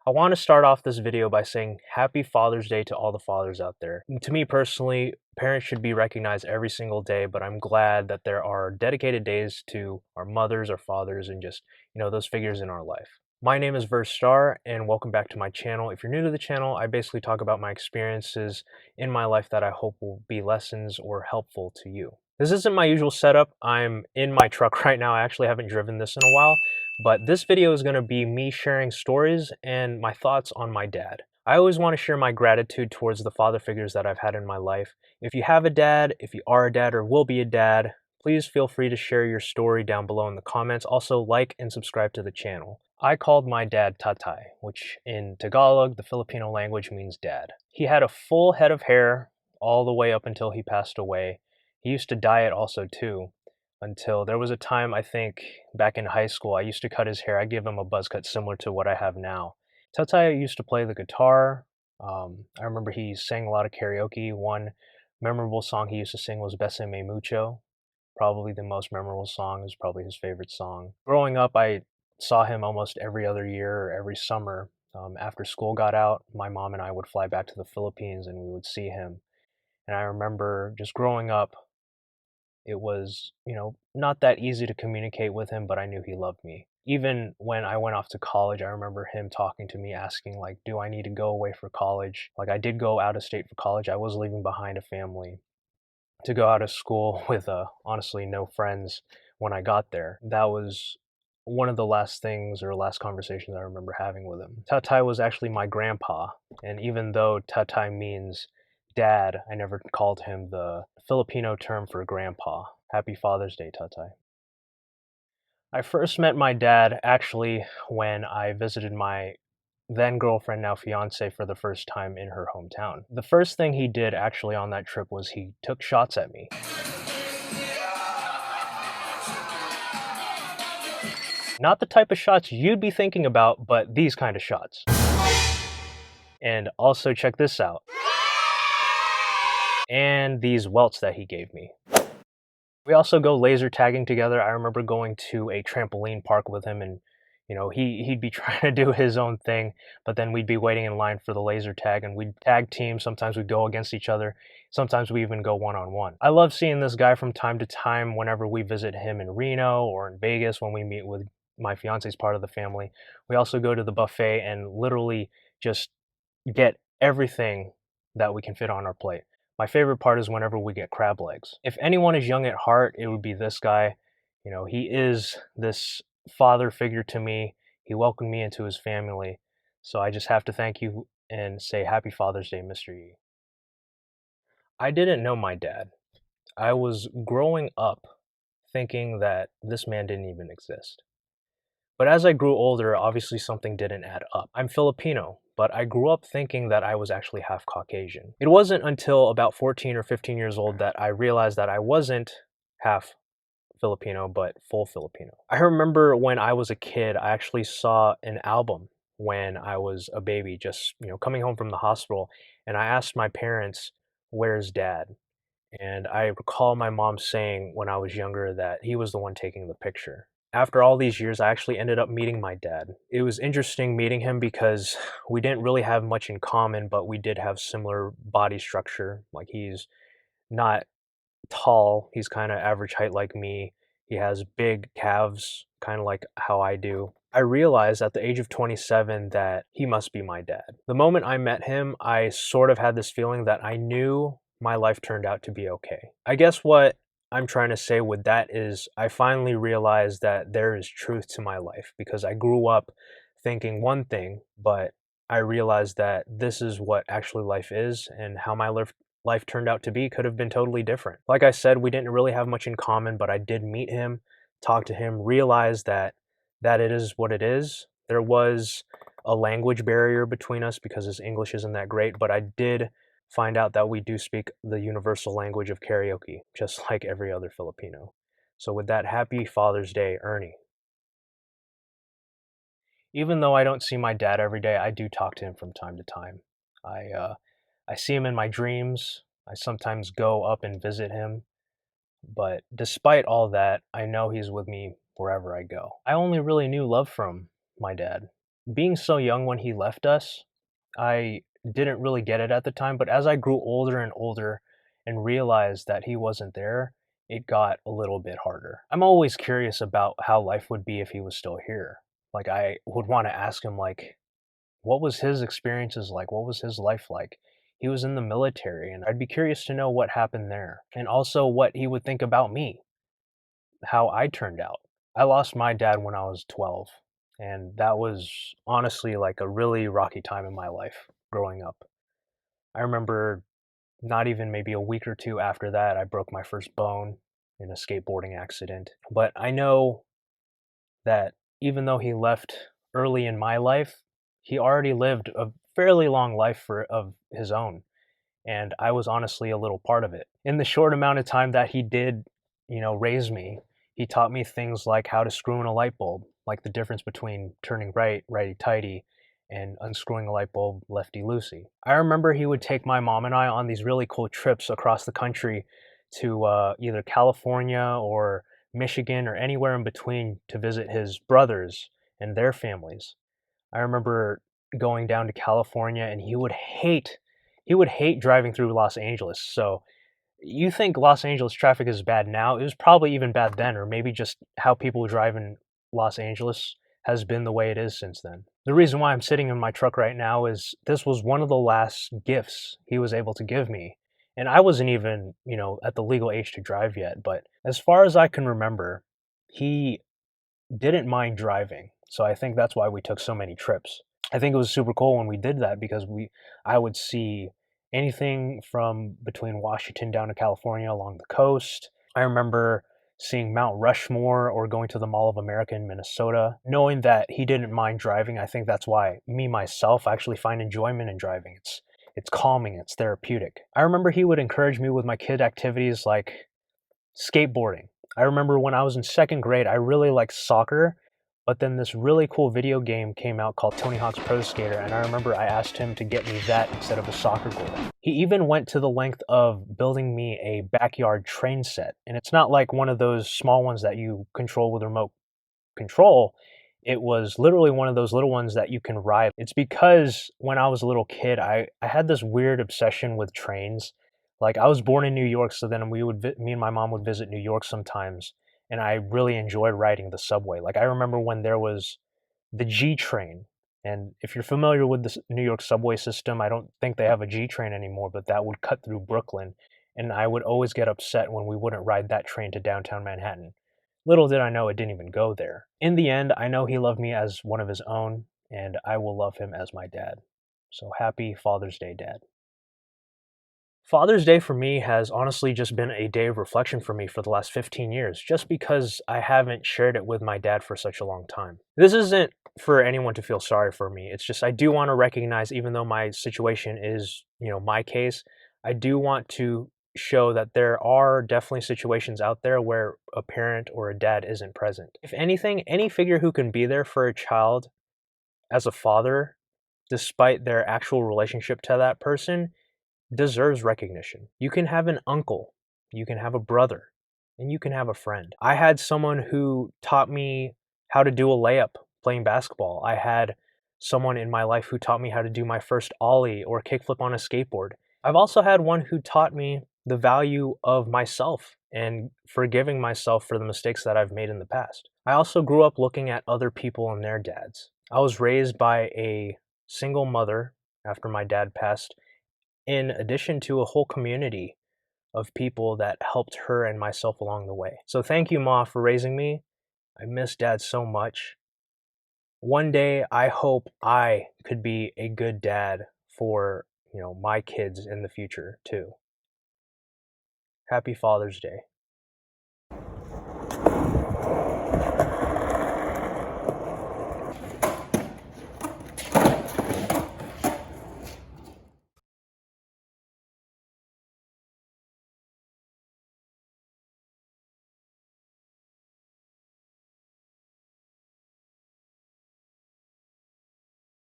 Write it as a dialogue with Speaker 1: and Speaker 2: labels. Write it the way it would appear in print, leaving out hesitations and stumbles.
Speaker 1: I want to start off this video by saying Happy Father's Day to all the fathers out there. To me personally, parents should be recognized every single day, but I'm glad that there are dedicated days to our mothers, our fathers, and just, those figures in our life. My name is Starr, and welcome back to my channel. If you're new to the channel, I basically talk about my experiences in my life that I hope will be lessons or helpful to you. This isn't my usual setup. I'm in my truck right now. I actually haven't driven this in a while, but this video is going to be me sharing stories and my thoughts on my dad. I always want to share my gratitude towards the father figures that I've had in my life. If you have a dad, if you are a dad or will be a dad, please feel free to share your story down below in the comments. Also, like and subscribe to the channel. I called my dad Tatay, which in Tagalog, the Filipino language, means dad. He had a full head of hair all the way up until he passed away. He used to dye it also too, until there was a time, I think back in high school, I used to cut his hair. I give him a buzz cut similar to what I have now. Tatay used to play the guitar. I remember he sang a lot of karaoke. One memorable song he used to sing was Besame Mucho. Probably the most memorable song, is probably his favorite song. Growing up, I saw him almost every other year or every summer. After school got out, my mom and I would fly back to the Philippines and we would see him. And I remember just growing up, it was, not that easy to communicate with him, but I knew he loved me. Even when I went off to college, I remember him talking to me, asking, like, do I need to go away for college? Like, I did go out of state for college. I was leaving behind a family to go out of school with, honestly, no friends when I got there. That was one of the last things or last conversations I remember having with him. Tatay was actually my grandpa, and even though Tatay means dad, I never called him the Filipino term for grandpa. Happy Father's Day, Tatay. I first met my dad actually when I visited my then girlfriend, now fiance, for the first time in her hometown. The first thing he did actually on that trip was he took shots at me. Not the type of shots you'd be thinking about, but these kind of shots. And also check this out. And these welts that he gave me. We also go laser tagging together. I remember going to a trampoline park with him, and he'd be trying to do his own thing, but then we'd be waiting in line for the laser tag, and we'd tag team. Sometimes we'd go against each other. Sometimes we even go one-on-one. I love seeing this guy from time to time whenever we visit him in Reno or in Vegas when we meet with my fiance's part of the family. We also go to the buffet and literally just get everything that we can fit on our plate. My favorite part is whenever we get crab legs. If anyone is young at heart, it would be this guy. He is this father figure to me. He welcomed me into his family. So I just have to thank you and say Happy Father's Day, Mr. Yi. I didn't know my dad. I was growing up thinking that this man didn't even exist. But as I grew older, obviously something didn't add up. I'm Filipino, but I grew up thinking that I was actually half Caucasian. It wasn't until about 14 or 15 years old that I realized that I wasn't half Filipino, but full Filipino. I remember when I was a kid, I actually saw an album when I was a baby, just, coming home from the hospital, and I asked my parents, "Where's dad?" And I recall my mom saying when I was younger that he was the one taking the picture. After all these years, I actually ended up meeting my dad. It was interesting meeting him because we didn't really have much in common, but we did have similar body structure. Like, he's not tall, he's kind of average height like me. He has big calves, kind of like how I do. I realized at the age of 27 that he must be my dad. The moment I met him, I sort of had this feeling that I knew my life turned out to be okay. I guess what I'm trying to say with that is I finally realized that there is truth to my life, because I grew up thinking one thing, but I realized that this is what actually life is, and how my life turned out to be could have been totally different. Like I said, we didn't really have much in common, but I did meet him, talk to him, realize that it is what it is. There was a language barrier between us because his English isn't that great, but I did find out that we do speak the universal language of karaoke, just like every other Filipino. So with that, happy Father's Day, Ernie. Even though I don't see my dad every day, I do talk to him from time to time. I see him in my dreams. I sometimes go up and visit him. But despite all that, I know he's with me wherever I go. I only really knew love from my dad. being so young when he left us, I didn't really get it at the time, but as I grew older and older and realized that he wasn't there, it got a little bit harder. I'm always curious about how life would be if he was still here. Like I would want to ask him like what was his experiences like? What was his life like? He was in the military and I'd be curious to know what happened there and also what he would think about me, how I turned out. I lost my dad when I was 12, and that was honestly like a really rocky time in my life growing up. I remember not even maybe a week or two after that, I broke my first bone in a skateboarding accident. But I know that even though he left early in my life, he already lived a fairly long life of his own, and I was honestly a little part of it. In the short amount of time that he did, raise me, he taught me things like how to screw in a light bulb, like the difference between turning right, righty tighty, and unscrewing a light bulb, lefty loosey. I remember he would take my mom and I on these really cool trips across the country to either California or Michigan or anywhere in between to visit his brothers and their families. I remember going down to California and he would hate driving through Los Angeles. So you think Los Angeles traffic is bad now? It was probably even bad then, or maybe just how people drive in Los Angeles has been the way it is since then. The reason why I'm sitting in my truck right now is this was one of the last gifts he was able to give me. And I wasn't even, at the legal age to drive yet, but as far as I can remember, he didn't mind driving. So I think that's why we took so many trips. I think it was super cool when we did that because I would see anything from between Washington down to California along the coast. I remember seeing Mount Rushmore or going to the Mall of America in Minnesota. Knowing that he didn't mind driving, I think that's why me myself actually find enjoyment in driving. It's calming, it's therapeutic. I remember he would encourage me with my kid activities like skateboarding. I remember when I was in second grade, I really liked soccer, but then this really cool video game came out called Tony Hawk's Pro Skater, and I remember I asked him to get me that instead of a soccer goal. He even went to the length of building me a backyard train set, and it's not like one of those small ones that you control with remote control. It was literally one of those little ones that you can ride. It's because when I was a little kid, I had this weird obsession with trains. Like I was born in New York, so then me and my mom would visit New York sometimes, and I really enjoyed riding the subway. Like I remember when there was the G train, and if you're familiar with the New York subway system, I don't think they have a G train anymore, but that would cut through Brooklyn, and I would always get upset when we wouldn't ride that train to downtown Manhattan. Little did I know it didn't even go there. In the end, I know he loved me as one of his own, and I will love him as my dad. So happy Father's Day, Dad. Father's Day for me has honestly just been a day of reflection for me for the last 15 years, just because I haven't shared it with my dad for such a long time. This isn't for anyone to feel sorry for me. It's just I do want to recognize, even though my situation is, my case, I do want to show that there are definitely situations out there where a parent or a dad isn't present. If anything, any figure who can be there for a child as a father, despite their actual relationship to that person, deserves recognition. You can have an uncle, you can have a brother, and you can have a friend. I had someone who taught me how to do a layup playing basketball. I had someone in my life who taught me how to do my first ollie or kickflip on a skateboard. I've also had one who taught me the value of myself and forgiving myself for the mistakes that I've made in the past. I also grew up looking at other people and their dads. I was raised by a single mother after my dad passed, in addition to a whole community of people that helped her and myself along the way. So thank you, Ma, for raising me. I miss Dad so much. One day, I hope I could be a good dad for, my kids in the future too. Happy Father's Day.